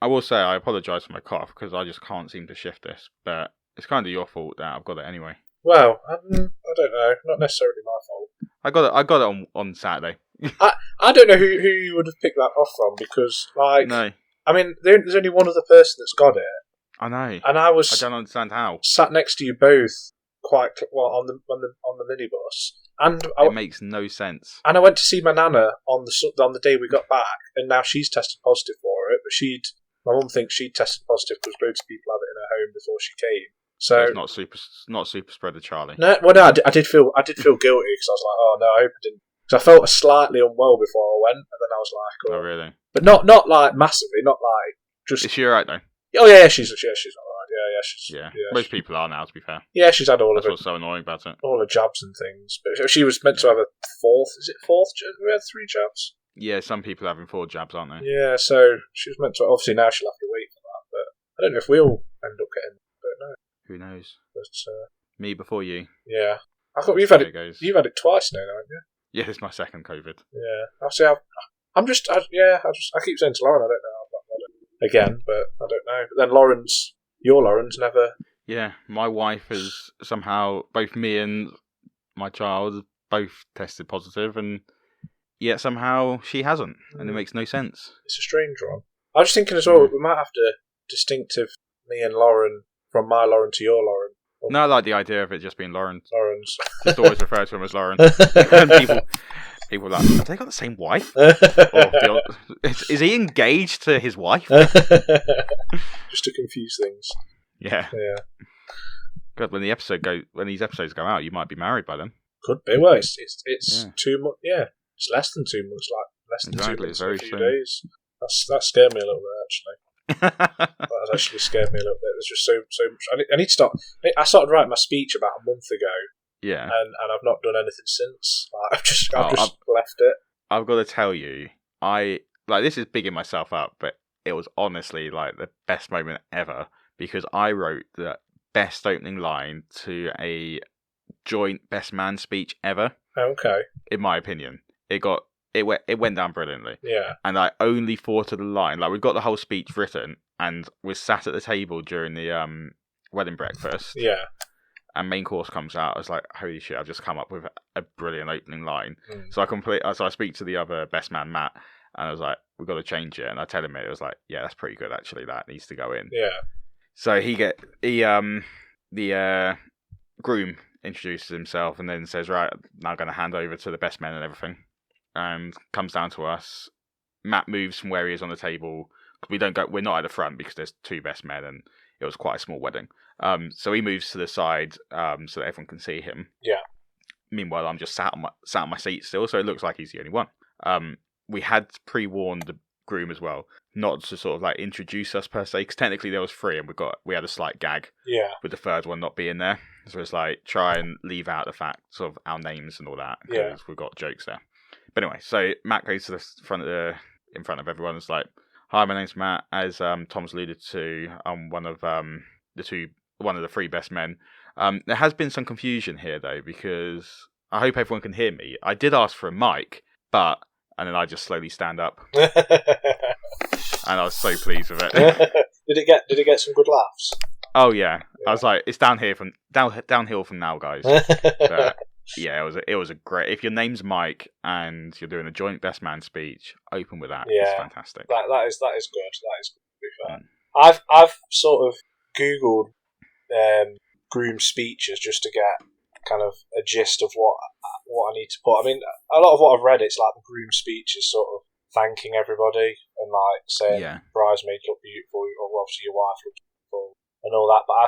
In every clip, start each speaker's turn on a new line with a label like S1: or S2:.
S1: I will say I apologise for my cough because I just can't seem to shift this, but it's kind of your fault that I've got it anyway.
S2: Well, I don't know. Not necessarily my fault.
S1: I got it on Saturday.
S2: I don't know who you would have picked that off from because, like,
S1: No,
S2: I mean, there's only one other person that's got it,
S1: I know.
S2: and I was
S1: I don't understand how.
S2: sat next to you both quite well on the minibus, and
S1: It makes no sense.
S2: I went to see my nana on the day we got back, and now she's tested positive for it, but my mum thinks she tested positive because loads of people have it in her home before she came. So
S1: it's not super spreader Charlie.
S2: No, I did feel guilty because I was like, oh no, I hope I didn't. Because I felt slightly unwell before I went, and then I was like,
S1: Oh really?
S2: but not like massively, not like just.
S1: Is she alright though?
S2: Oh yeah, she's alright. Yeah,
S1: Most people are now, to be fair.
S2: Yeah, she's had
S1: That's what's so annoying about it.
S2: all her jabs and things, but she was meant to have a fourth. Is it fourth? We had 3 jabs.
S1: Yeah, some people are having 4 jabs, aren't they?
S2: Yeah, so she was meant to. Obviously, now she'll have to wait for that. But I don't know if we'll end up getting. I don't know.
S1: Who knows?
S2: But
S1: Me before you.
S2: yeah, you've had it.
S1: Goes.
S2: You've had it twice now, haven't you?
S1: Yeah, it's my second COVID.
S2: Yeah, I keep saying to Lauren, I don't know. I've not got it again, but I don't know. But then your Lauren's never.
S1: Yeah, my wife has somehow, both me and my child both tested positive, and yet somehow she hasn't, and it makes no sense.
S2: It's a strange one. I was just thinking as well, we might have to distinctive me and Lauren from my Lauren to your Lauren.
S1: No, I like the idea of it just being Lauren's.
S2: Just
S1: always refer to him as Lauren. And people are like, have they got the same wife? Is he engaged to his wife?
S2: Just to confuse things.
S1: Yeah.
S2: Yeah.
S1: God, when these episodes go out, you might be married by then.
S2: Could be. Well, it's 2 months. Yeah, it's less than 2 months. Like less than 2 months.
S1: Very
S2: a few
S1: soon.
S2: days. That scared me a little bit actually. That has actually scared me a little bit. There's just so much. I need to start. I started writing my speech about a month ago.
S1: Yeah.
S2: And I've not done anything since. I've just left it.
S1: I've got to tell you, this is bigging myself up, but it was honestly like the best moment ever because I wrote the best opening line to a joint best man speech ever.
S2: Okay.
S1: In my opinion, it went down brilliantly.
S2: Yeah.
S1: And I only thought of the line. Like, we got the whole speech written and we sat at the table during the wedding breakfast.
S2: Yeah.
S1: And main course comes out. I was like, holy shit, I've just come up with a brilliant opening line.
S2: Mm.
S1: So I speak to the other best man, Matt, and I was like, we've got to change it. And I tell him it was like, yeah, that's pretty good actually. That needs to go in.
S2: Yeah.
S1: So the groom introduces himself and then says, right, now I'm going to hand over to the best men and everything. And comes down to us. Matt moves from where he is on the table. We're not at the front because there's 2 best men and it was quite a small wedding. So he moves to the side so that everyone can see him.
S2: Yeah.
S1: Meanwhile, I'm just sat on my seat still, so it looks like he's the only one. We had pre-warned the groom as well, not to sort of like introduce us per se, because technically there was 3 and we had a slight gag.
S2: Yeah.
S1: With the third one not being there, so it's like try and leave out the fact of our names and all that because we've got jokes there. But anyway, so Matt goes to the front in front of everyone. It's like, hi, my name's Matt. As Tom's alluded to, I'm one of the 3 best men. There has been some confusion here though, because I hope everyone can hear me. I did ask for a mic, and then I just slowly stand up, and I was so pleased with it.
S2: Did it get some good laughs?
S1: Oh yeah. I was like, it's downhill from now, guys. But, yeah, it was a great. If your name's Mike and you're doing a joint best man speech, open with that. Yeah, it's fantastic.
S2: That is good. That is good. To be fair. I've sort of Googled groom speeches just to get kind of a gist of what I need to put. I mean, a lot of what I've read, it's like the groom speech is sort of thanking everybody and like saying bridesmaids look beautiful, or obviously your wife looks beautiful and all that. But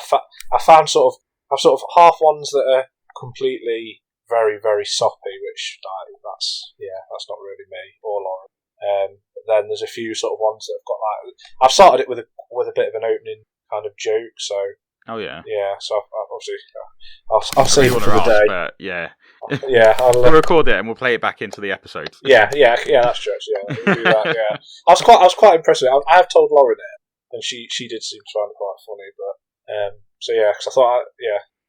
S2: I've found sort of half ones that are completely very, very soppy, which that's not really me or Lauren. But then there's a few sort of ones that have got like, I've started it with a bit of an opening kind of joke, so
S1: oh yeah,
S2: so I'll save it for the day.
S1: But yeah,
S2: we'll
S1: record it and we'll play it back into the episode.
S2: Yeah, that's true. Yeah, we'll do that, yeah. I was quite impressed with it. I have told Lauren it, and she did seem to find it quite funny. But so yeah, because I thought I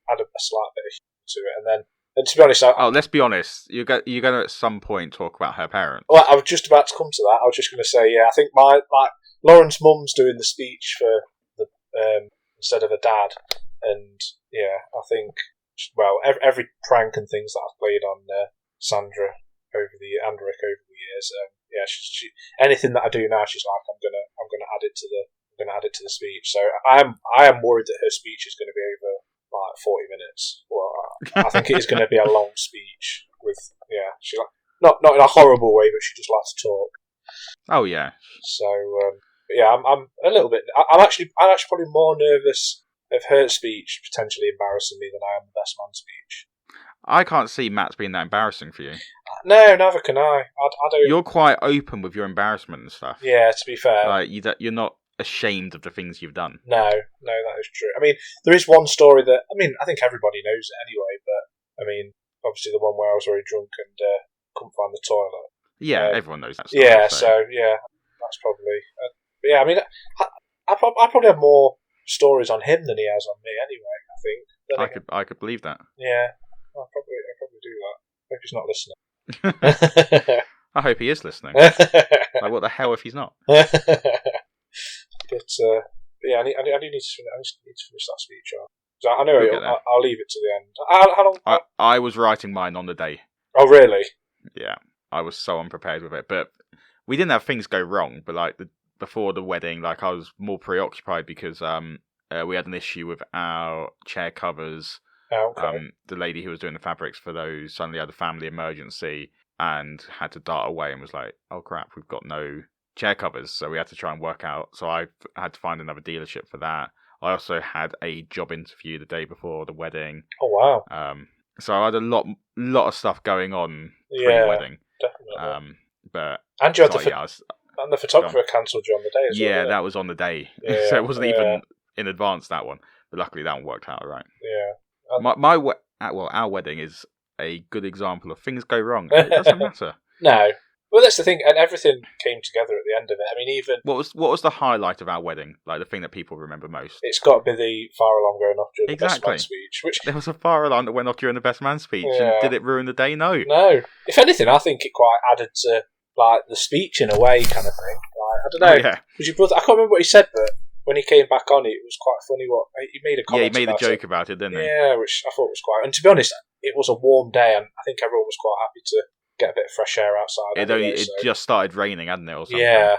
S2: had a slight bit of humour to it, and then. And to be honest,
S1: let's be honest. You're going to at some point talk about her parents.
S2: Well, I was just about to come to that. I was just going to say, I think Lauren's mum's doing the speech for the instead of a dad, and yeah, I think every prank and things that I've played on Sandra over the years, yeah, she anything that I do now, she's like, I'm gonna add it to the speech. So I am worried that her speech is going to be over like 40 minutes. Well, I think it is going to be a long speech with she like not in a horrible way, but she just likes to talk.
S1: Oh yeah.
S2: So I'm a little bit. I'm actually probably more nervous of her speech potentially embarrassing me than I am the best man speech.
S1: I can't see Matt's being that embarrassing for you.
S2: No, neither can I. I don't.
S1: You're quite open with your embarrassment and stuff.
S2: Yeah, to be fair,
S1: like you're not ashamed of the things you've done.
S2: No, that is true. I mean, there is one story that I think everybody knows it anyway. But I mean, obviously the one where I was very drunk and couldn't find the toilet.
S1: Yeah, everyone knows that story.
S2: Yeah, so that's probably. But yeah, I mean, I probably have more stories on him than he has on me anyway. I think.
S1: I could believe that.
S2: Yeah, I'll probably do that. I hope he's not listening.
S1: I hope he is listening. Like, what the hell if he's not?
S2: But yeah, I do need to finish that speech off. So I know I'll leave it to the end. How long?
S1: I was writing mine on the day.
S2: Oh really?
S1: Yeah, I was so unprepared with it, but we didn't have things go wrong. But like before the wedding, like I was more preoccupied because we had an issue with our chair covers.
S2: Oh, okay.
S1: The lady who was doing the fabrics for those suddenly had a family emergency and had to dart away and was like, "Oh crap, we've got no chair covers." So we had to try and work out. So I had to find another dealership for that. I also had a job interview the day before the wedding.
S2: Oh wow!
S1: So I had a lot of stuff going on pre-wedding.
S2: Definitely.
S1: And
S2: you had the photographer cancelled you on the day as well.
S1: Yeah, that was on the day.
S2: Yeah,
S1: so it wasn't even in advance, that one. But luckily that one worked out all right.
S2: Yeah.
S1: Our wedding is a good example of things go wrong. It doesn't matter.
S2: No. Well, that's the thing, and everything came together at the end of it. I mean, even
S1: what was the highlight of our wedding? Like the thing that people remember most?
S2: It's got to be the fire alarm going off during the best man speech. Which
S1: there was a fire alarm that went off during the best man speech. And did it ruin the day? No.
S2: No. If anything, I think it quite added to like the speech in a way, kind of thing. Like, I don't know.
S1: Oh, yeah.
S2: Was your brother? I can't remember what he said, but when he came back on, it was quite funny. What he made a comment.
S1: Yeah, he made a joke about it, didn't he?
S2: Yeah, which I thought was quite. And to be honest, it was a warm day, and I think everyone was quite happy to get a bit of fresh air outside.
S1: It just started raining, hadn't it, or something?
S2: Yeah.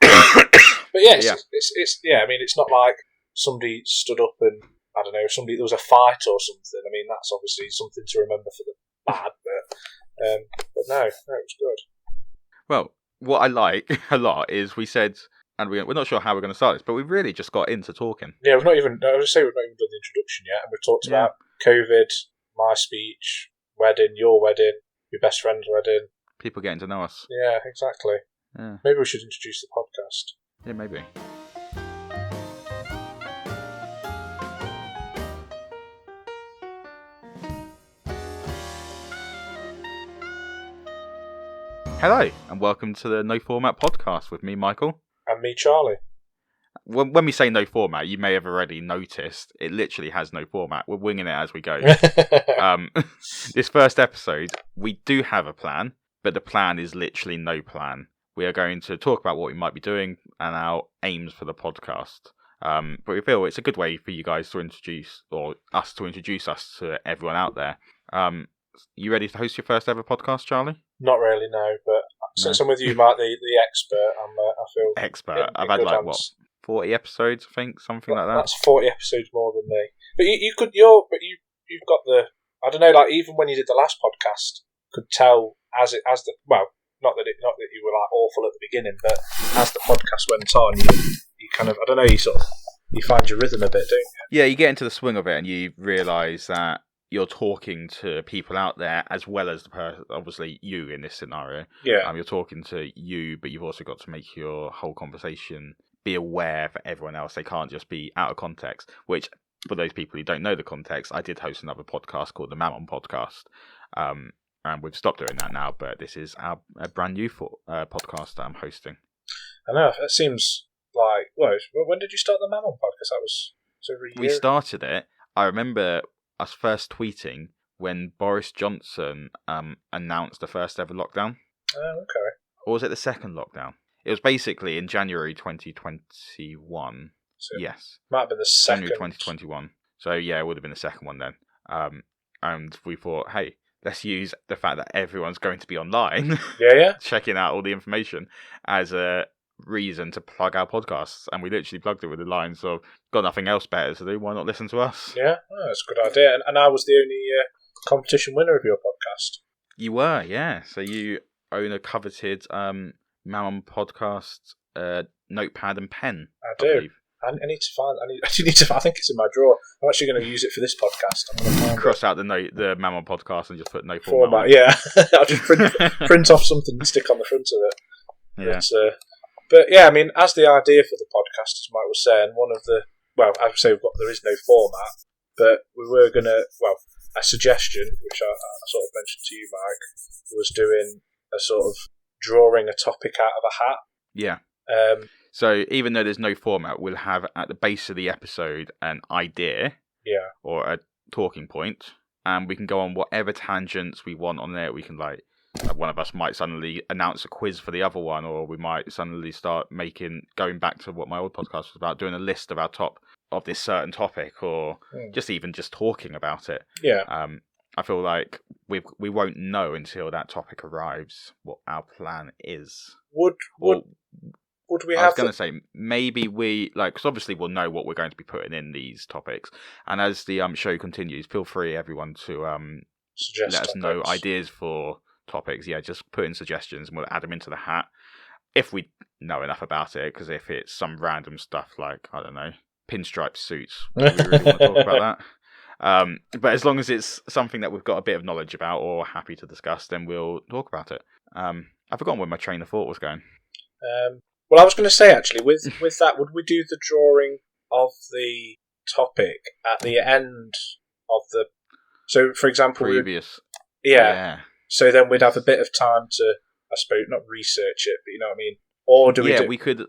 S2: But yeah, it's I mean, it's not like somebody stood up and I don't know, there was a fight or something. I mean, that's obviously something to remember for the bad, but no, it was good.
S1: Well, what I like a lot is we said, and we're not sure how we're going to start this, but we really just got into talking.
S2: Yeah, I was just saying we've not even done the introduction yet, and we've talked about COVID, my speech, wedding, your wedding, your best friend's wedding.
S1: People getting to know us.
S2: Yeah, exactly.
S1: Yeah.
S2: Maybe we should introduce the podcast.
S1: Yeah, maybe. Hello, and welcome to the No Format podcast with me, Michael.
S2: And me, Charlie.
S1: When we say no format, you may have already noticed it literally has no format. We're winging it as we go. This first episode, we do have a plan, but the plan is literally no plan. We are going to talk about what we might be doing and our aims for the podcast. But we feel it's a good way for you guys to introduce, or us to introduce us to everyone out there. You ready to host your first ever podcast, Charlie?
S2: Not really, no. But since I'm with you, Mark, the expert, I feel
S1: expert. I've had like hands. 40 episodes, I think, something like that.
S2: That's 40 episodes more than me. But you've got the, I don't know, like even when you did the last podcast, could tell not that you were like awful at the beginning, but as the podcast went on, you kind of, I don't know, you find your rhythm a bit, don't you?
S1: Yeah, you get into the swing of it, and you realise that you're talking to people out there as well as obviously you in this scenario.
S2: Yeah.
S1: You're talking to you, but you've also got to make your whole conversation be aware for everyone else. They can't just be out of context, which for those people who don't know the context, I did host another podcast called the Mammon Podcast. And we've stopped doing that now, but this is a brand new podcast that I'm hosting.
S2: I know, it seems like, when did you start the Mammon Podcast? That was over a year?
S1: We started it, I remember us first tweeting when Boris Johnson announced the first ever lockdown.
S2: Oh, okay.
S1: Or was it the second lockdown? It was basically in January 2021.
S2: So
S1: yes.
S2: Might have been the second.
S1: January 2021. So yeah, it would have been the second one then. And we thought, hey, let's use the fact that everyone's going to be online, checking out all the information as a reason to plug our podcasts. And we literally plugged it with the lines of, got nothing else better to do, why not listen to us?
S2: Yeah, that's a good idea. And I was the only competition winner of your podcast.
S1: You were, yeah. So you own a coveted Mammon podcast notepad and pen.
S2: I do.
S1: believe.
S2: I need to find. I think it's in my drawer. I'm actually going to use it for this podcast. I'm going to find
S1: Cross out the Mammon podcast and just put no
S2: format. Yeah, I'll just print off something and stick on the front of it.
S1: Yeah.
S2: But yeah, I mean, as the idea for the podcast, as Mike was saying, as we say, there is no format, but we were going to, a suggestion, which I sort of mentioned to you, Mike, was doing a sort of drawing a topic out of a hat.
S1: Yeah. So even though there's no format, we'll have at the base of the episode an idea, or a talking point, and we can go on whatever tangents we want on there. We can like one of us might suddenly announce a quiz for the other one, or we might suddenly start going back to what my old podcast was about, doing a list of our top of this certain topic, or just talking about it.
S2: Yeah.
S1: I feel like we won't know until that topic arrives what our plan is.
S2: Would we have?
S1: I was going to say maybe because obviously we'll know what we're going to be putting in these topics, and as the show continues, feel free everyone to
S2: suggest
S1: let us
S2: topics.
S1: know ideas for topics. Yeah, just put in suggestions and we'll add them into the hat if we know enough about it. Because if it's some random stuff like, I don't know, pinstripe suits, we really want to talk about that. But as long as it's something that we've got a bit of knowledge about or happy to discuss, then we'll talk about it. I've forgotten where my train of thought was going.
S2: Well, I was going to say, actually, with that, would we do the drawing of the topic at the end of the... So, for example...
S1: Previous.
S2: Yeah. So then we'd have a bit of time to, I suppose, not research it, but you know what I mean? Or do we...
S1: Yeah, we could,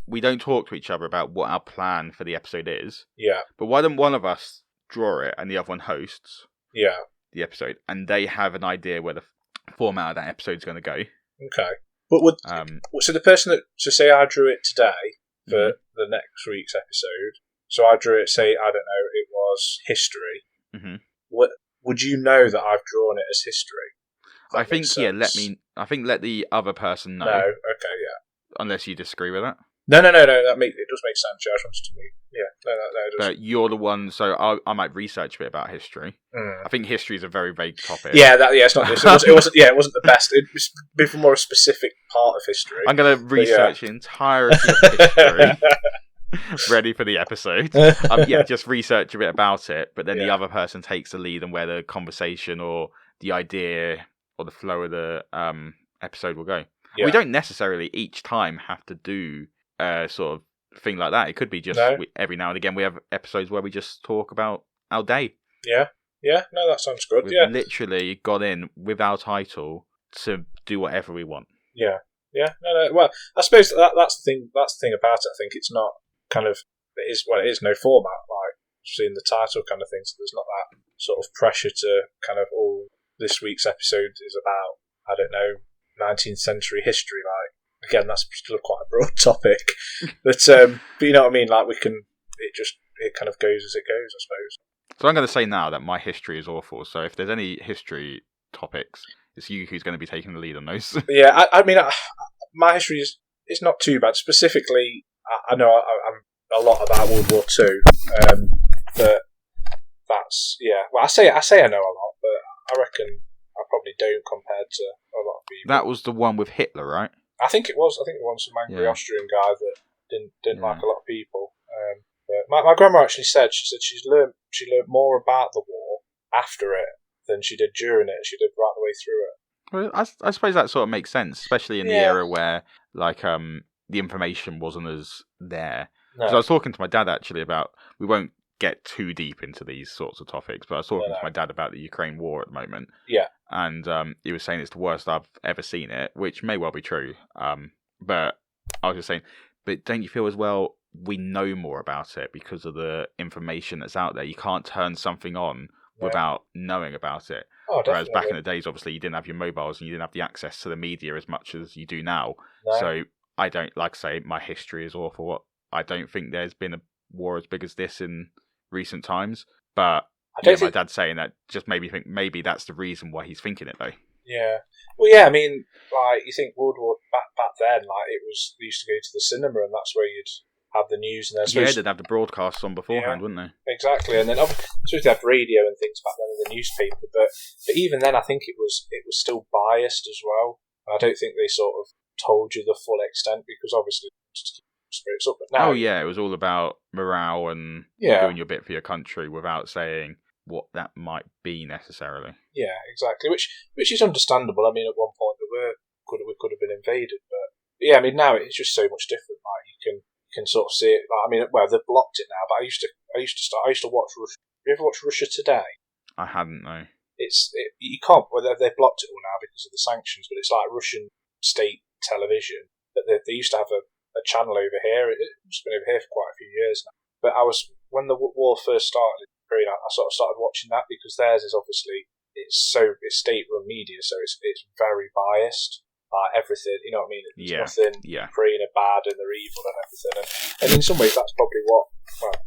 S1: we don't talk to each other about what our plan for the episode is.
S2: Yeah.
S1: But why don't one of us draw it and the other one hosts the episode, and they have an idea where the format of that episode is going to go.
S2: Okay. But so the person that, so say I drew it today for the next week's episode, so I drew it, say, I don't know, it was history.
S1: Mm-hmm.
S2: Would you know that I've drawn it as history?
S1: I think, let the other person know.
S2: No, okay, yeah.
S1: Unless you disagree with that.
S2: No, it does make sense. Yeah, I just wanted to meet. Yeah, no, it does.
S1: But you're the one, so I might research a bit about history. I think history is a very vague topic.
S2: Yeah, it's not this. It wasn't the best. It was a bit more a specific part of history.
S1: I'm going to research the entirety of history, ready for the episode. Just research a bit about it, but then the other person takes the lead on where the conversation or the idea or the flow of the episode will go. Yeah. We don't necessarily each time have to do sort of thing like that. It could be just every now and again we have episodes where we just talk about our day.
S2: No, that sounds good.
S1: We've literally got in with our title to do whatever we want.
S2: No. Well, I suppose that's the thing. That's the thing about it. I think it's not kind of it is no format like seeing the title kind of thing. So there's not that sort of pressure to kind of this week's episode is about, I don't know, 19th century history. Like, again, that's still quite a broad topic, but you know what I mean. Like, it kind of goes as it goes, I suppose.
S1: So I'm going to say now that my history is awful. So if there's any history topics, it's you who's going to be taking the lead on those.
S2: Yeah, I mean, my history is not too bad. Specifically, I know I'm a lot about World War II, but that's Well, I say I know a lot, but I reckon I probably don't compared to a lot of people.
S1: That was the one with Hitler, right?
S2: I think it was. I think it was some angry Austrian guy that didn't like a lot of people. But my grandma actually said she learned more about the war after it than she did during it. She did right the way through it.
S1: Well, I suppose that sort of makes sense, especially in the era where the information wasn't as there. Because I was talking to my dad actually about, we won't get too deep into these sorts of topics, but I was talking to my dad about the Ukraine war at the moment.
S2: Yeah.
S1: And he was saying it's the worst I've ever seen it, which may well be true. But I was just saying, but don't you feel as well, we know more about it because of the information that's out there? You can't turn something on without knowing about it.
S2: Oh,
S1: Whereas back in the days, obviously, you didn't have your mobiles and you didn't have the access to the media as much as you do now.
S2: No.
S1: So I don't, like I say, my history is awful. I don't think there's been a war as big as this in recent times. But my dad's saying that just made me think maybe that's the reason why he's thinking it, though.
S2: Yeah. Well, yeah, I mean, like, you think World War back then, like, they used to go to the cinema and that's where you'd have the news. And
S1: they'd have the broadcasts on beforehand, wouldn't they?
S2: Exactly. And then obviously they had radio and things back then in the newspaper, but even then I think it was still biased as well. I don't think they sort of told you the full extent because obviously just keep spirits up. But now,
S1: it was all about morale and doing your bit for your country without saying what that might be necessarily.
S2: Yeah, exactly. Which is understandable. I mean, at one point we could have been invaded, but yeah, I mean now it's just so much different. Like you can sort of see it. Like, I mean, well they've blocked it now, but I used to watch Russia. You ever watch Russia Today?
S1: I hadn't, no.
S2: You can't. Well, they've blocked it all now because of the sanctions, but it's like Russian state television. But they used to have a channel over here. It's been over here for quite a few years now. But when the war first started in Ukraine, I sort of started watching that because theirs is obviously it's state-run media, so it's very biased. Everything, you know what I mean? There's nothing Ukraine are bad and they're evil and everything. And in some ways, that's probably what,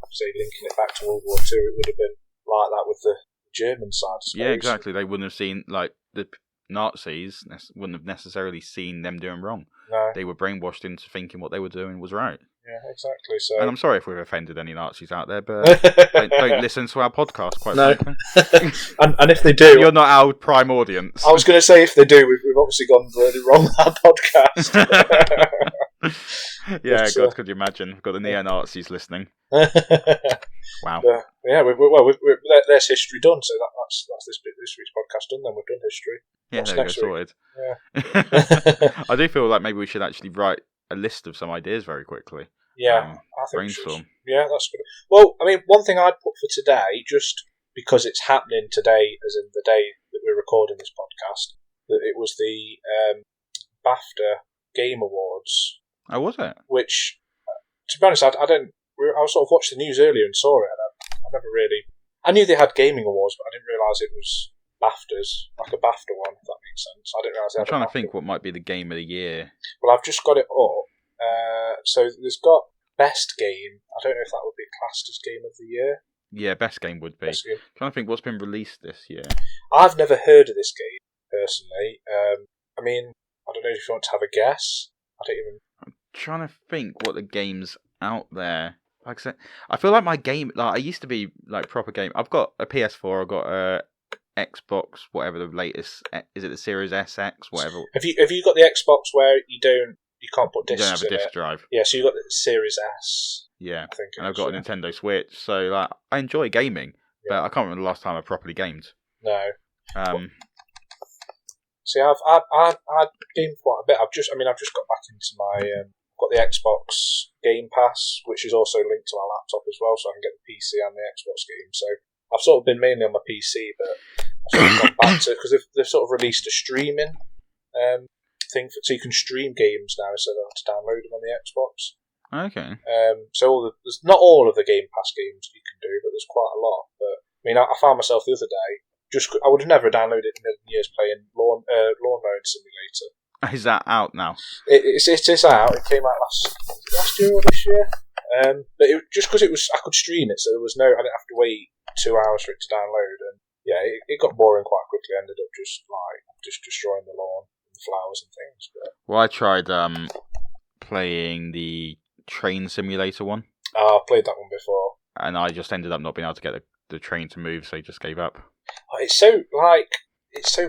S2: say, linking it back to World War II, it would have been like that with the German side.
S1: Yeah, exactly. They wouldn't have seen, like, the Nazis wouldn't have necessarily seen them doing wrong.
S2: No.
S1: They were brainwashed into thinking what they were doing was right.
S2: Yeah, exactly. So,
S1: and I'm sorry if we've offended any Nazis out there, but don't listen to our podcast, quite frankly.
S2: and if they do...
S1: You're not our prime audience.
S2: I was going to say, if they do, we've obviously gone really wrong with our podcast.
S1: Yeah, God, could you imagine? We've got the neo-Nazis listening. Wow.
S2: There's history done, so that's this week's podcast done, then we've done history.
S1: Yeah, there we go, sorted.
S2: Yeah.
S1: I do feel like maybe we should actually write a list of some ideas very quickly.
S2: Yeah, I think
S1: brainstorm.
S2: Yeah, that's good. Well, I mean, one thing I'd put for today, just because it's happening today, as in the day that we're recording this podcast, that it was the BAFTA Game Awards.
S1: Oh, was it?
S2: Which, to be honest, I sort of watched the news earlier and saw it, and I never really... I knew they had gaming awards, but I didn't realise it was BAFTAs, like a BAFTA one, if that makes sense. I didn't realise they had
S1: I'm trying to think what might be the game of the year.
S2: Well, I've just got it up. So there's got Best Game. I don't know if that would be classed as Game of the Year.
S1: Yeah, Best Game would be. I'm trying to think what's been released this year.
S2: I've never heard of this game, personally. I mean, I don't know if you want to have a guess.
S1: I'm trying to think what the games out there. Like I said, I feel like my game, like I used to be like proper game. I've got a PS4. I've got a Xbox, whatever the latest. Is it the Series SX? Whatever.
S2: Have you got the Xbox where you can't put discs in it?
S1: You don't have a disc drive.
S2: Yeah, so you got the Series S.
S1: Yeah, I think. And I've got a Nintendo Switch, so like I enjoy gaming, but I can't remember the last time I properly gamed.
S2: No. See, I've gamed quite a bit. I've just got back into my. Got the Xbox Game Pass, which is also linked to my laptop as well, so I can get the PC and the Xbox games. So I've sort of been mainly on my PC, but I've sort of gone back to because they've sort of released a streaming thing, so you can stream games now instead of having to download them on the Xbox.
S1: Okay.
S2: So there's not all of the Game Pass games you can do, but there's quite a lot. But I mean, I found myself the other day. I would have never downloaded it in a million years playing Lawn Mowing Simulator.
S1: Is that out now?
S2: It's out. It came out last year or this year. But just because I could stream it, so I didn't have to wait 2 hours for it to download. And yeah, it got boring quite quickly. I ended up just destroying the lawn and the flowers and things. But.
S1: Well, I tried playing the Train Simulator one.
S2: I've played that one before,
S1: and I just ended up not being able to get the train to move, so I just gave up.
S2: It's so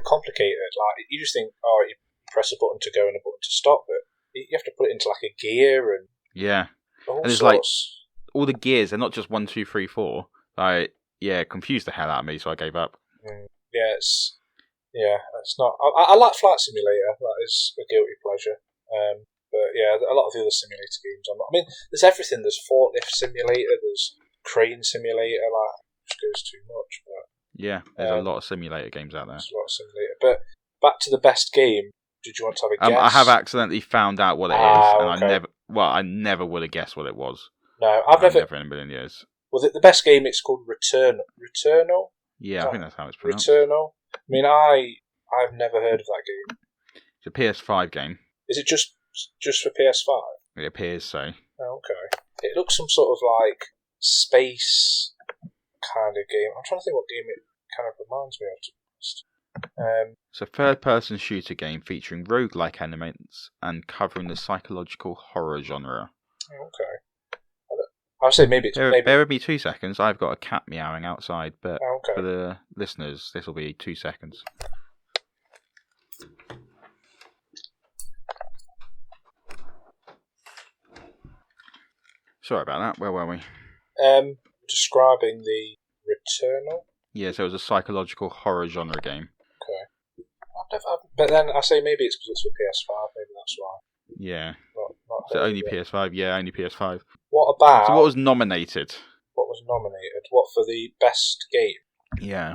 S2: complicated. Like you just think, you press a button to go and a button to stop, but you have to put it into like a gear and
S1: and it's like all the gears. They're not just 1, 2, 3, 4. Like confused the hell out of me, so I gave up.
S2: It's not. I like Flight Simulator. That is a guilty pleasure. But yeah, a lot of the other simulator games. I mean, there's everything. There's Forklift Simulator. There's Crane Simulator. Like, it just goes too much. But
S1: yeah, there's a lot of simulator games out there.
S2: There's a lot of simulator. But back to the best game. Did you want to have a guess?
S1: I have accidentally found out what it is, and I never would have guessed what it was.
S2: No, I've never
S1: in a million years.
S2: Was it the best game? It's called Returnal.
S1: Yeah, I think that's how it's pronounced.
S2: Returnal. I mean, I've never heard of that game.
S1: It's a PS5 game.
S2: Is it just for PS5?
S1: It appears so.
S2: Oh, okay. It looks some sort of like space kind of game. I'm trying to think what game it kind of reminds me of.
S1: It's a third-person shooter game featuring roguelike elements and covering the psychological horror genre.
S2: Okay. I'll say maybe it's...
S1: Bear with me 2 seconds. I've got a cat meowing outside, but for the listeners, this will be 2 seconds. Sorry about that. Where were we?
S2: Describing the Returnal.
S1: Yeah, so it was a psychological horror genre game.
S2: Okay. But then I say maybe it's because it's for PS5. Maybe that's why.
S1: Yeah.
S2: Not
S1: so only PS5. Yeah, only PS5.
S2: What about?
S1: So what was nominated?
S2: What was nominated? What for the best game?
S1: Yeah.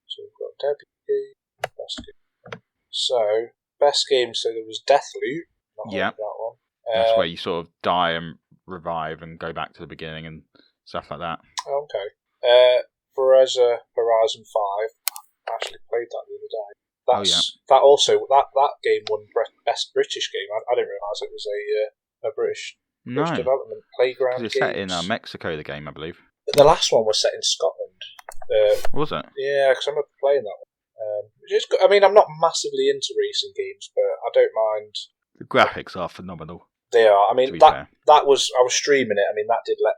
S2: So we've got debut game, best game. So best game. So there was Deathloop.
S1: Yeah.
S2: That one.
S1: That's where you sort of die and revive and go back to the beginning and stuff like that.
S2: Okay. Forza Horizon 5. I actually played that the other day. That game won best British game. I didn't realise it was a British development. Playground
S1: it's
S2: games.
S1: set in Mexico, the game, I believe.
S2: The last one was set in Scotland.
S1: Was it?
S2: Yeah, because I remember playing that one. Which is good. I mean, I'm not massively into racing games, but I don't mind.
S1: The graphics are phenomenal.
S2: They are. I mean, that was... I was streaming it. I mean, that did let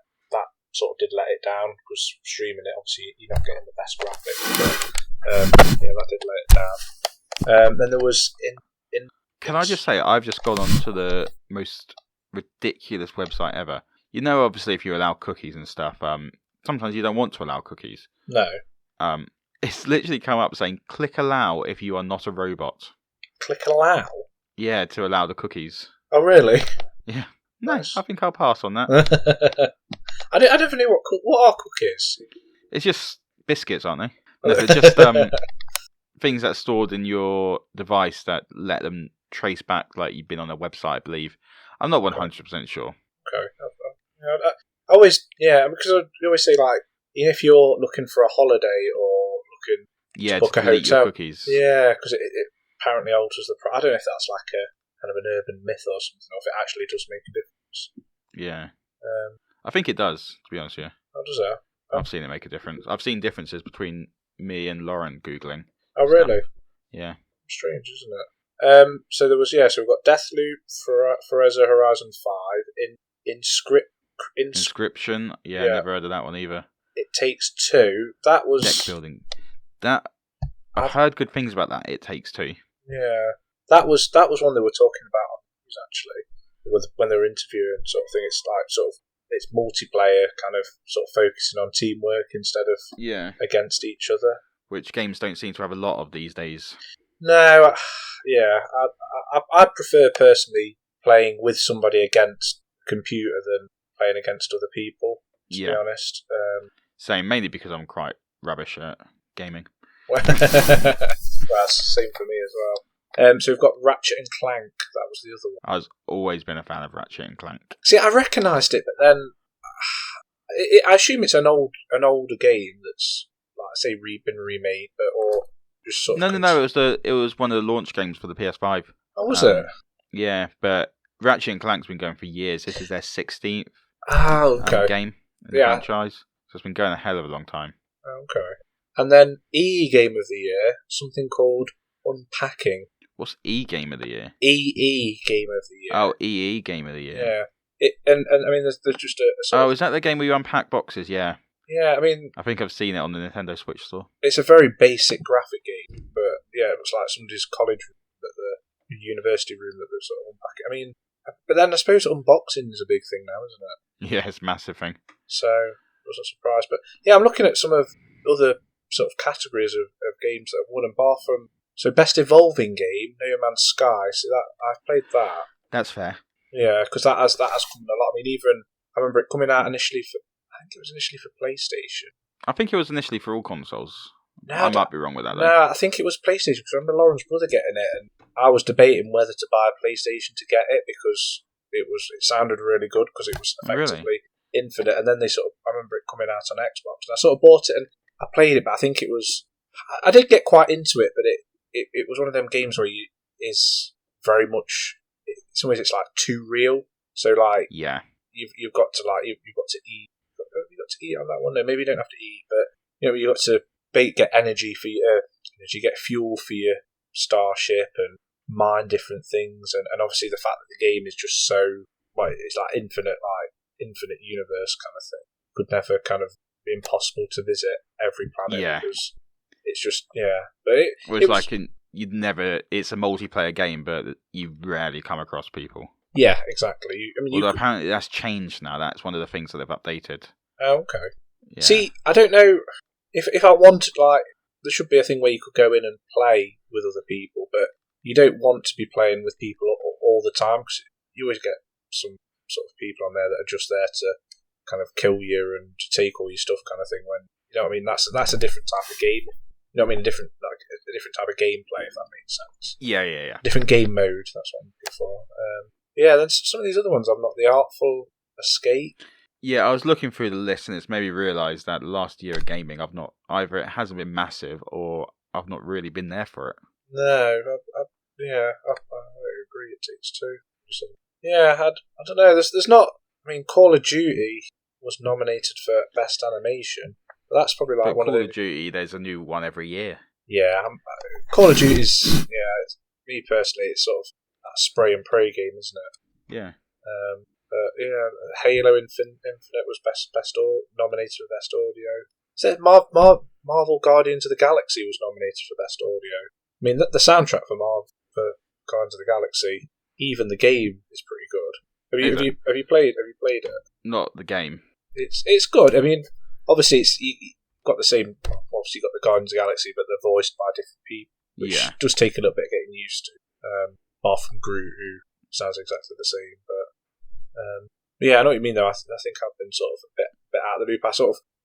S2: it down, because streaming it, obviously, you're not getting the best graphics. But, that did let it down. Then there was...
S1: Can I just say, I've just gone on to the most ridiculous website ever. You know, obviously, if you allow cookies and stuff, sometimes you don't want to allow cookies.
S2: No.
S1: It's literally come up saying, click allow if you are not a robot.
S2: Click allow?
S1: Yeah, to allow the cookies.
S2: Oh, really?
S1: Yeah. Nice. I think I'll pass on that.
S2: I don't know what are cookies.
S1: It's just biscuits, aren't they? No, they're just things that are stored in your device that let them trace back, like you've been on a website, I believe. I'm not 100% sure.
S2: Okay. I always, because I always say, like, if you're looking for a holiday or looking to book a hotel,
S1: cookies.
S2: Yeah, because it apparently alters the price. I don't know if that's like a kind of an urban myth or something, or if it actually does make a difference.
S1: Yeah. I think it does, to be honest with you.
S2: How does it?
S1: I've seen it make a difference. I've seen differences between me and Lauren Googling.
S2: Oh, really?
S1: Yeah.
S2: Strange, isn't it? So there was, so we've got Deathloop, Forza Horizon 5,
S1: Inscription. Yeah, never heard of that one either.
S2: It Takes Two. That was...
S1: Deck building. I've heard good things about that. It Takes Two.
S2: Yeah. That was one they were talking about on the news, actually, when they were interviewing, sort of thing. It's like it's multiplayer, kind of sort of focusing on teamwork instead of against each other,
S1: which games don't seem to have a lot of these days.
S2: No, I'd prefer personally playing with somebody against a computer than playing against other people. To be honest,
S1: same, mainly because I'm quite rubbish at gaming.
S2: Well, that's the same for me as well. So we've got Ratchet and Clank. That was the other one.
S1: I've always been a fan of Ratchet and Clank.
S2: See, I recognised it, but then I assume it's an older game that's, like I say, been remade, or just sort of.
S1: No. It was one of the launch games for the PS5.
S2: Oh, was it?
S1: Yeah, but Ratchet and Clank's been going for years. This is their 16th game in the franchise, so it's been going a hell of a long time.
S2: Okay. And then EE Game of the Year, something called Unpacking.
S1: What's E Game of the Year?
S2: EE Game of the Year.
S1: Oh, EE Game of the Year.
S2: Yeah. And I mean, there's just a
S1: is that the game where you unpack boxes? Yeah.
S2: Yeah, I mean...
S1: I think I've seen it on the Nintendo Switch store.
S2: It's a very basic graphic game, but yeah, it was like somebody's college room, the university room that they're sort of unpacking. I mean, but then I suppose unboxing is a big thing now, isn't it?
S1: Yeah, it's a massive thing.
S2: So, I was not surprised. But yeah, I'm looking at some of other sort of categories of games that have won, and bar from... So, Best Evolving Game, No Man's Sky. So I've played that.
S1: That's fair.
S2: Yeah, because that has come a lot. I mean, I remember it coming out initially for... I think it was initially for PlayStation.
S1: I think it was initially for all consoles.
S2: No,
S1: I might be wrong with that, though.
S2: No, I think it was PlayStation, because I remember Lauren's brother getting it, and I was debating whether to buy a PlayStation to get it, because it sounded really good, because it was effectively infinite, and then I remember it coming out on Xbox, and I sort of bought it, and I played it, but I think it was I did get quite into it, but it was one of them games where is very much. In some ways, it's like too real. So like, you've got to you've got to eat. You've got to eat on that one. No, maybe you don't have to eat, but you've got to get energy for your get fuel for your starship and mine different things, and obviously the fact that the game is just so it's like infinite universe kind of thing. Could never kind of be impossible to visit every planet because it's just But
S1: you'd never. It's a multiplayer game, but you rarely come across people.
S2: Yeah, exactly.
S1: Although apparently that's changed now. That's one of the things that they've updated.
S2: Oh, okay. Yeah. See, I don't know if I wanted, like, there should be a thing where you could go in and play with other people, but you don't want to be playing with people all the time because you always get some sort of people on there that are just there to kind of kill you and take all your stuff, kind of thing. When you know what I mean, that's a different type of game. You know what I mean, a different type of gameplay, if that makes sense.
S1: Yeah.
S2: Different game mode. That's what I'm looking for. Then some of these other ones, I'm not. The Artful Escape.
S1: Yeah, I was looking through the list and it's made me realise that last year of gaming, I've not either it hasn't been massive or I've not really been there for it.
S2: No, I agree. It takes two. Yeah, I don't know. There's not. I mean, Call of Duty was nominated for Best Animation, but that's probably like
S1: Call of Duty. There's a new one every year.
S2: Yeah, Call of Duty's me personally. It's sort of that spray and pray game, isn't it?
S1: Yeah.
S2: Halo Infinite was nominated for Best Audio. So Marvel Guardians of the Galaxy was nominated for Best Audio. I mean, the soundtrack for Guardians of the Galaxy, even the game is pretty good. Have you played it?
S1: Not the game.
S2: It's good. I mean, obviously you got the same. Obviously, you got the Guardians of the Galaxy, but they're voiced by different people, which does take a little bit of getting used to. Apart from Groot, who sounds exactly the same, but. I know what you mean though. I think I've been sort of a bit out of the loop.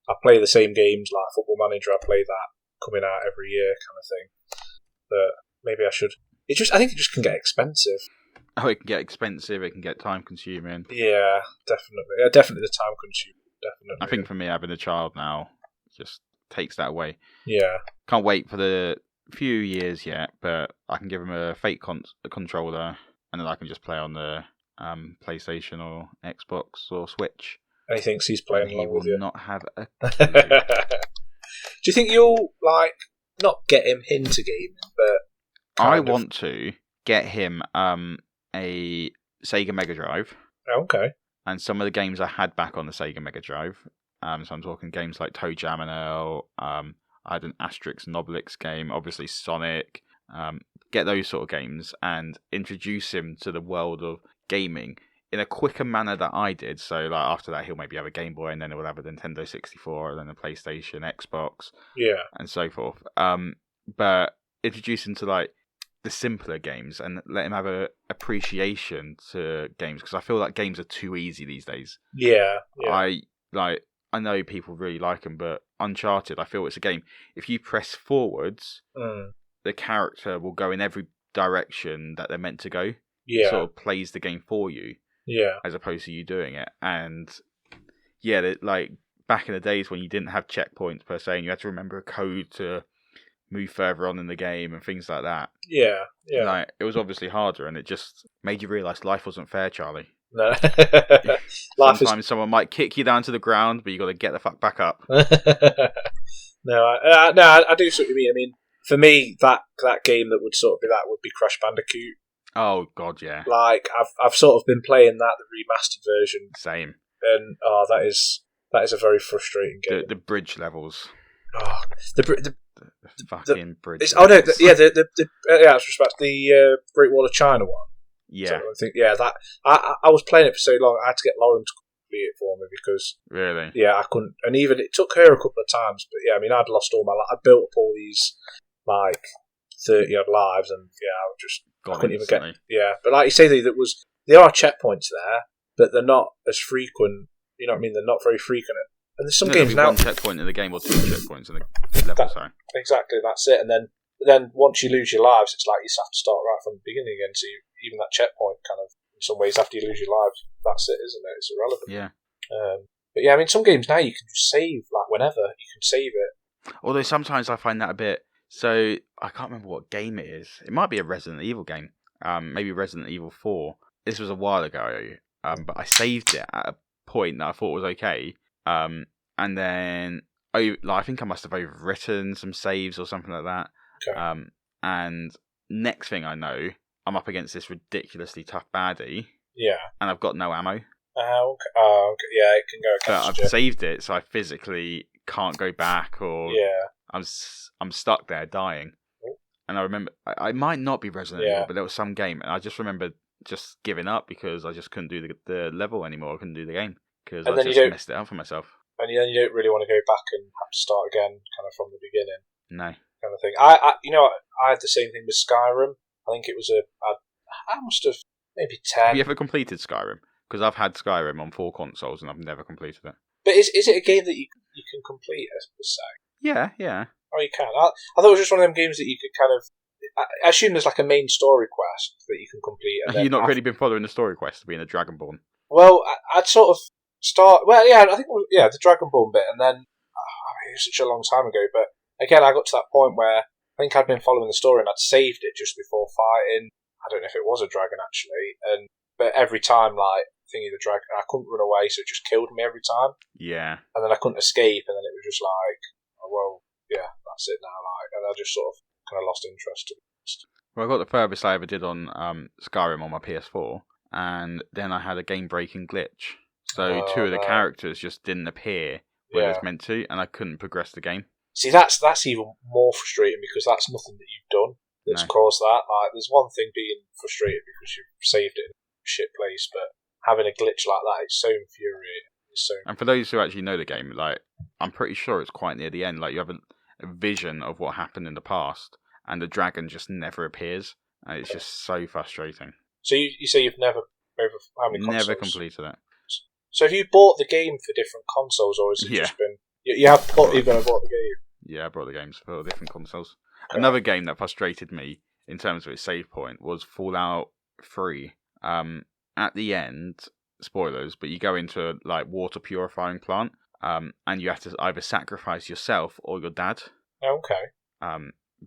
S2: I play the same games like Football Manager. I play that coming out every year kind of thing. But maybe I should. I think it just can get expensive.
S1: Oh, it can get expensive. It can get time consuming.
S2: Yeah, definitely. Definitely the time consuming. Definitely.
S1: I think for me, having a child now just takes that away.
S2: Yeah.
S1: Can't wait for the few years yet, but I can give him a fake controller, and then I can just play on the PlayStation or Xbox or Switch.
S2: And he thinks he's playing along with you.
S1: He will not have a
S2: Do you think you'll not get him into gaming, but
S1: I want to get him a Sega Mega Drive.
S2: Oh, okay.
S1: And some of the games I had back on the Sega Mega Drive. So I'm talking games like Toe Jam and Earl. I had an Asterix and Obelix game, obviously Sonic. Get those sort of games and introduce him to the world of gaming in a quicker manner that I did. So like after that, he'll maybe have a Game Boy, and then he'll have a Nintendo 64, and then a PlayStation, Xbox, and so forth. But introduce him to like the simpler games and let him have a appreciation to games, because I feel like games are too easy these days.
S2: Yeah.
S1: I know people really like them, but Uncharted, I feel it's a game. If you press forwards, the character will go in every direction that they're meant to go.
S2: Yeah.
S1: It sort of plays the game for you.
S2: Yeah.
S1: As opposed to you doing it. And like back in the days when you didn't have checkpoints per se, and you had to remember a code to move further on in the game and things like that.
S2: Yeah.
S1: Like, it was obviously harder, and it just made you realise life wasn't fair, Charlie.
S2: No.
S1: Sometimes someone might kick you down to the ground, but you got to get the fuck back up.
S2: No, I do sort of mean. I mean, for me, that game that would sort of be that would be Crash Bandicoot.
S1: Oh God, yeah.
S2: Like I've sort of been playing that, the remastered version.
S1: Same.
S2: And that is a very frustrating game.
S1: The bridge levels.
S2: Oh, the
S1: fucking bridge.
S2: I was respect the Great Wall of China one.
S1: Yeah.
S2: So I think that I was playing it for so long. I had to get Lauren to complete it for me because
S1: really,
S2: I couldn't. And even it took her a couple of times. But I mean, I'd lost all my life. I built up all these like 30 odd lives, and I couldn't even get. Yeah, but like you say, there are checkpoints there, but they're not as frequent. You know what I mean? They're not very frequent. And there's some games now.
S1: One checkpoint in the game or two checkpoints in the level. Sorry.
S2: Exactly, that's it. And then once you lose your lives, it's like you have to start right from the beginning again. So even that checkpoint, kind of, in some ways, after you lose your lives, that's it, isn't it? It's irrelevant.
S1: Yeah.
S2: But I mean, some games now you can just save like whenever. You can save it.
S1: Although sometimes I find that a bit. So I can't remember what game it is. It might be a Resident Evil game. Maybe Resident Evil 4. This was a while ago. But I saved it at a point that I thought was okay. And then I think I must have overwritten some saves or something like that.
S2: Okay.
S1: And next thing I know, I'm up against this ridiculously tough baddie.
S2: Yeah.
S1: And I've got no ammo.
S2: Okay. Yeah, it can go against
S1: But I've saved it, so I physically can't go back, or I'm stuck there dying.
S2: Oh.
S1: And I remember I might not be Resident Evil, but there was some game, and I just remember just giving up because I just couldn't do the level anymore. I couldn't do the game because I just messed it up for myself.
S2: And then you don't really want to go back and have to start again, kind of from the beginning.
S1: No.
S2: Kind of thing. I had the same thing with Skyrim. I think it was I must have maybe 10.
S1: Have you ever completed Skyrim? Because I've had Skyrim on 4 consoles and I've never completed it.
S2: But is it a game that you can complete, as per se?
S1: Yeah.
S2: Oh, you can. I thought it was just one of them games that you could kind of. I assume there's like a main story quest that you can complete.
S1: Have you not really been following the story quest of being a Dragonborn?
S2: Well, I'd sort of start. Well, yeah, I think the Dragonborn bit, and then it was such a long time ago. But again, I got to that point where I think I'd been following the story and I'd saved it just before fighting. I don't know if it was a dragon actually, but every time thingy the dragon, I couldn't run away, so it just killed me every time.
S1: Yeah.
S2: And then I couldn't escape, and then it was just like, oh, well, yeah, that's it now. And I just sort of kind of lost interest.
S1: Well, I got the furthest I ever did on Skyrim on my PS4, and then I had a game-breaking glitch. So 2 of the characters just didn't appear where it's meant to, and I couldn't progress the game.
S2: See, that's even more frustrating because that's nothing that you've done that's caused that. Like, there's one thing being frustrated because you've saved it in a shit place, but having a glitch like that, it's so infuriating.
S1: And for those who actually know the game, I'm pretty sure it's quite near the end. Like, you have a vision of what happened in the past, and the dragon just never appears, and it's just so frustrating.
S2: So you say you've never over how many consoles?
S1: Never completed it.
S2: So have you bought the game for different consoles, or has it just been you're going to bought the game?
S1: Yeah, I bought the games for different consoles. Okay. Another game that frustrated me in terms of its save point was Fallout 3. At the end, spoilers, but you go into a water purifying plant, and you have to either sacrifice yourself or your dad.
S2: Okay.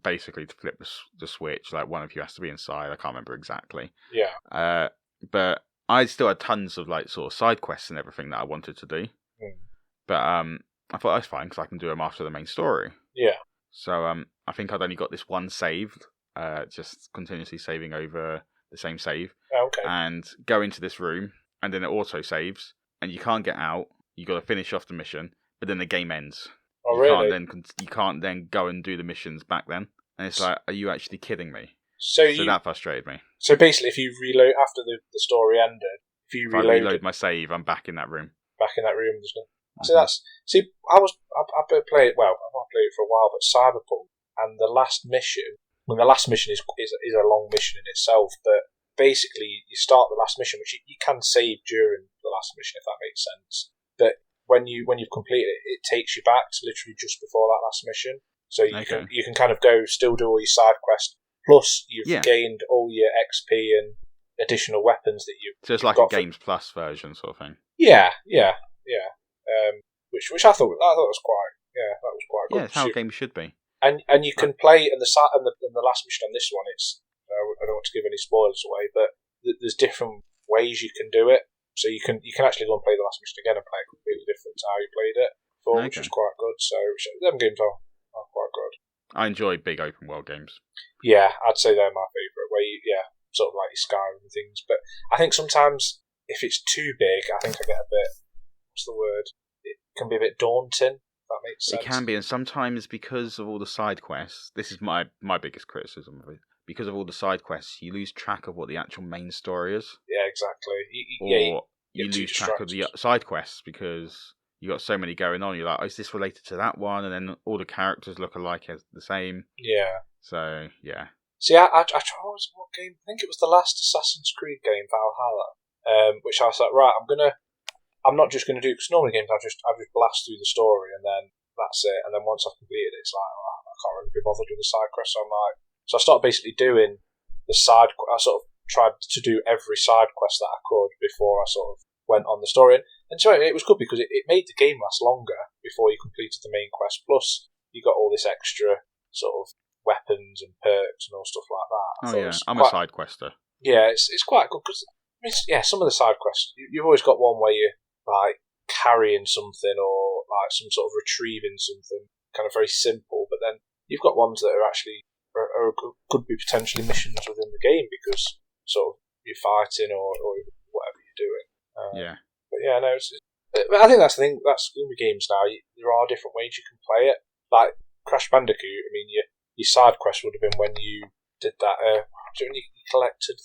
S1: Basically to flip the switch, one of you has to be inside. I can't remember exactly.
S2: Yeah.
S1: But I still had tons of sort of side quests and everything that I wanted to do. But I thought that's fine because I can do them after the main story.
S2: Yeah.
S1: So I think I'd only got this one saved, just continuously saving over the same save.
S2: Okay.
S1: And go into this room, and then it auto saves, and you can't get out. You got to finish off the mission, but then the game ends.
S2: Oh, really?
S1: You can't then go and do the missions back then. And it's like, are you actually kidding me?
S2: So
S1: that frustrated me.
S2: So basically, if you reload after the story ended, if I
S1: reload my save, I'm back in that room.
S2: There's no. So I played it. Well, I've not played it for a while, but Cyberpunk and the last mission. The last mission is a long mission in itself, but basically you start the last mission, which you can save during the last mission if that makes sense. But when you've completed it, it takes you back to literally just before that last mission. So you can kind of still do all your side quests. Plus you've gained all your XP and additional weapons that you've.
S1: So it's like a Games Plus version sort of thing.
S2: Yeah. Which I thought was quite good.
S1: Yeah, it's how games should be.
S2: And you can play in the last mission on this one. It's I don't want to give any spoilers away, but there's different ways you can do it. So you can actually go and play the last mission again and play it completely different to how you played it before, which is quite good. So them games are quite good.
S1: I enjoy big open world games.
S2: Yeah, I'd say they're my favourite. Sort of like your Skyrim and things. But I think sometimes if it's too big, I think I get a bit. What's the word? It can be a bit daunting. That makes sense.
S1: It can be, and sometimes because of all the side quests, this is my biggest criticism of it. Because of all the side quests, you lose track of what the actual main story is.
S2: Yeah, exactly.
S1: You lose track of the side quests because you got so many going on. You're like, is this related to that one? And then all the characters look alike as the same.
S2: Yeah.
S1: So yeah.
S2: See, I tried what game? I think it was the last Assassin's Creed game, Valhalla. Which I was like, right, I'm not just going to do, because normally games I just blast through the story and then that's it. And then once I've completed it, it's like, I can't really be bothered with the side quests. So I started basically doing the side. I sort of tried to do every side quest that I could before I sort of went on the story. And so it was good because it made the game last longer before you completed the main quest. Plus, you got all this extra sort of weapons and perks and all stuff like that.
S1: I'm a side quester.
S2: Yeah, it's quite good because some of the side quests you've always got one where you're like carrying something or like some sort of retrieving something, kind of very simple. But then you've got ones that are actually could be potentially missions within the game because sort of you're fighting or whatever you're doing. But yeah, no, I think that's the thing. That's in the games now. There are different ways you can play it. Like Crash Bandicoot. I mean, your side quest would have been when you did that. When you collected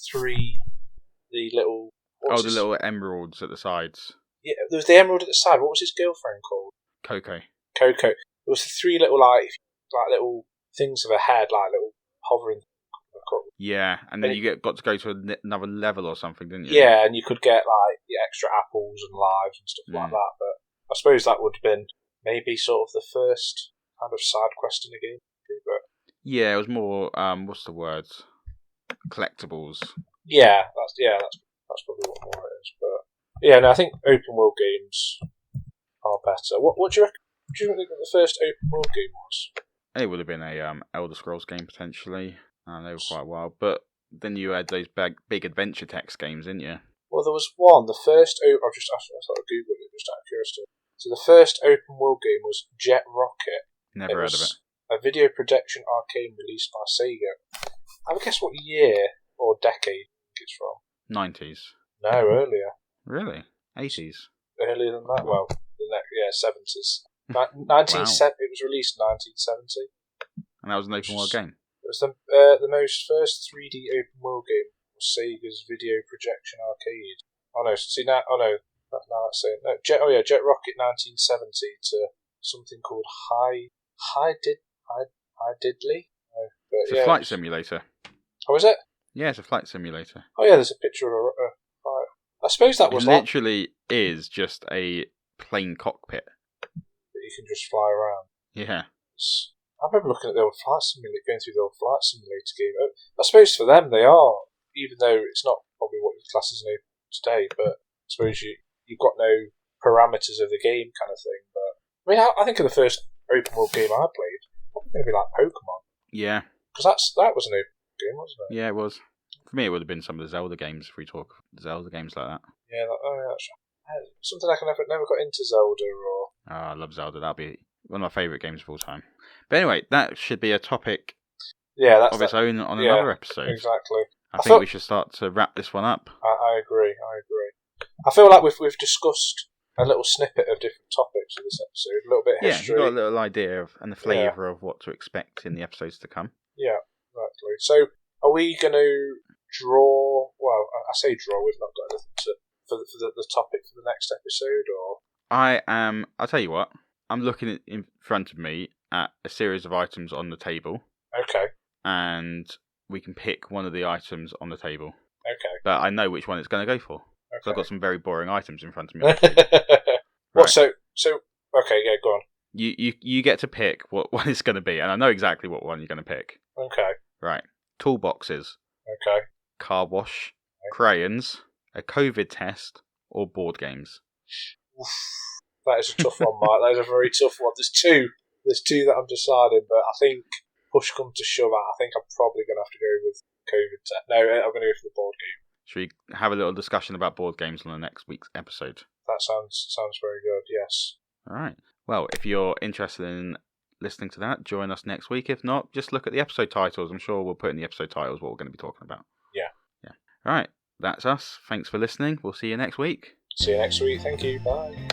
S2: the little
S1: little emeralds at the sides.
S2: Yeah, there was the emerald at the side. What was his girlfriend called?
S1: Coco.
S2: There was the 3 little little things of a head, like little hovering.
S1: Yeah, and then you got to go to another level or something, didn't you?
S2: Yeah, and you could get like the extra apples and lives and stuff like that. But I suppose that would have been maybe sort of the first kind of side quest in the game. But
S1: yeah, it was more what's the word? Collectibles.
S2: Yeah, that's probably what more it is. But yeah, no, I think open world games are better. What do you reckon? Do you think that the first open world game was?
S1: It would have been a Elder Scrolls game potentially. They were quite wild, but then you had those big adventure text games, didn't you? Well, there was one. The first I sort of googled it just out of curiosity. So the first open world game was Jet Rocket. Never heard of it.
S2: A video projection arcade released by Sega. I would guess what year or decade it's from.
S1: 90s.
S2: No, earlier.
S1: Really? 80s.
S2: Earlier than that. Well, 70s. 1970. It was released in 1970.
S1: And that was an open world game.
S2: It was the most first 3D open world game was Sega's video projection arcade. Oh no, see now. Oh no, that's saying no. Jet Rocket 1970 to something called High Diddley.
S1: It's a flight simulator.
S2: Oh, is it?
S1: Yeah, it's a flight simulator.
S2: Oh yeah, there's a picture of a flight. I suppose that was
S1: literally is just a plane cockpit
S2: that you can just fly around.
S1: Yeah.
S2: I remember looking at the old flight simulator, going through the old flight simulator game. I suppose for them they are, even though it's not probably what your class is open today. But I suppose you've got no parameters of the game, kind of thing. But I mean, I think of the first open world game I played, probably going to be like Pokemon.
S1: Yeah,
S2: because that was an open game, wasn't it?
S1: Yeah, it was. For me, it would have been some of the Zelda games. If we talk Zelda games like that.
S2: Yeah, that's right. Something I never got into Zelda or.
S1: Oh, I love Zelda. That'd be one of my favourite games of all time. But anyway, that should be a topic of its own on another episode.
S2: Exactly.
S1: I think we should start to wrap this one up.
S2: I agree. I feel like we've discussed a little snippet of different topics in this episode, a little bit of history.
S1: Yeah, you've got a little idea and a flavour of what to expect in the episodes to come.
S2: Yeah, exactly. So, are we going to draw? Well, I say draw. We've not got anything for the topic for the next episode, or
S1: I'll tell you what. I'm looking in front of me at a series of items on the table.
S2: Okay.
S1: And we can pick one of the items on the table.
S2: Okay.
S1: But I know which one it's going to go for.
S2: Okay.
S1: So I've got some very boring items in front of me.
S2: What? So okay, yeah, go on.
S1: You get to pick what one it's going to be, and I know exactly what one you're going to pick.
S2: Okay.
S1: Right. Toolboxes.
S2: Okay.
S1: Car wash. Okay. Crayons. A COVID test. Or board games.
S2: Oof. That is a tough one, Mike. That is a very tough one. There's two that I'm deciding, but I think push comes to shove, I think I'm probably going to have to go with COVID test. No, I'm going to go for the board game.
S1: Should we have a little discussion about board games on the next week's episode?
S2: That sounds very good, yes.
S1: All right. Well, if you're interested in listening to that, join us next week. If not, just look at the episode titles. I'm sure we'll put in the episode titles what we're going to be talking about.
S2: Yeah.
S1: All right. That's us. Thanks for listening. We'll see you next week.
S2: See you next week. Thank you. Bye.